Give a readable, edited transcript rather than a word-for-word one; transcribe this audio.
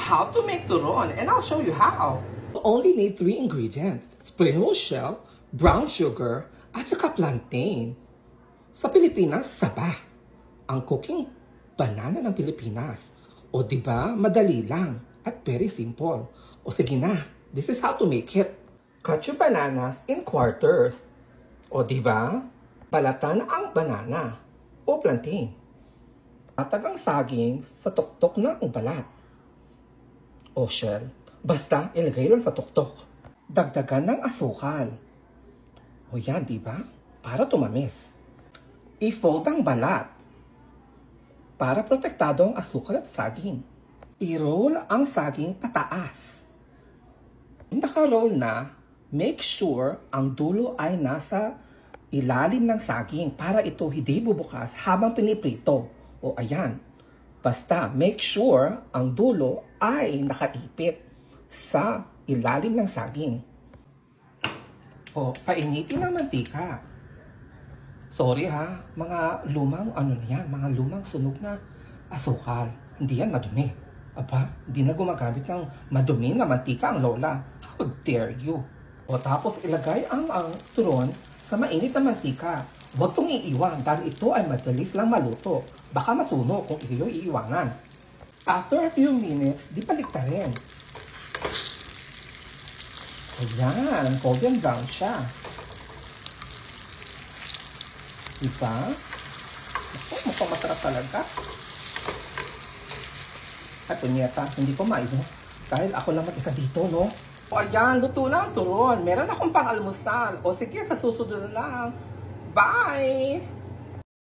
how to make turon, and I'll show you how. You only need 3 ingredients: spring roll shell, brown sugar, at saka plantain. Sa Pilipinas, saba ang cooking banana ng Pilipinas. O diba, madali lang at very simple. O sige na, this is how to make it. Cut your bananas in quarters. O diba, balatan ang banana o plantain. Atag ang saging sa tuktok ng balat o shell. Basta ilagay lang sa tuktok. Dagdagan ng asukal. O yan, diba? Para tumamis. I-fold ang balat para protektado ang asukal at saging. I-roll ang saging pataas. Naka-roll na, make sure ang dulo ay nasa ilalim ng saging para ito hindi bubukas habang piniprito. O ayan, basta make sure ang dulo ay nakaipit sa ilalim ng saging. O, painitin ng mantika. Sorry ha, mga lumang mga lumang sunog na asukal. Hindi yan madumi. Aba, hindi na gumagamit ng madumi na mantika ang lola. How dare you? O tapos ilagay ang turon sa mainit na mantika. Huwag itong iiwan dahil ito ay madalis lang maluto. Baka masunog kung iyo iiwanan. After a few minutes, di paliktarin. Ayan, golden brown siya. Diba? Ito, mukhang masarap talaga. At punyeta, hindi ko maibo. Dahil ako lang mag-isa dito, no? O ayan, luto na ang turon. Meron akong pang-almusal. O sige, sa susunod na lang. Bye!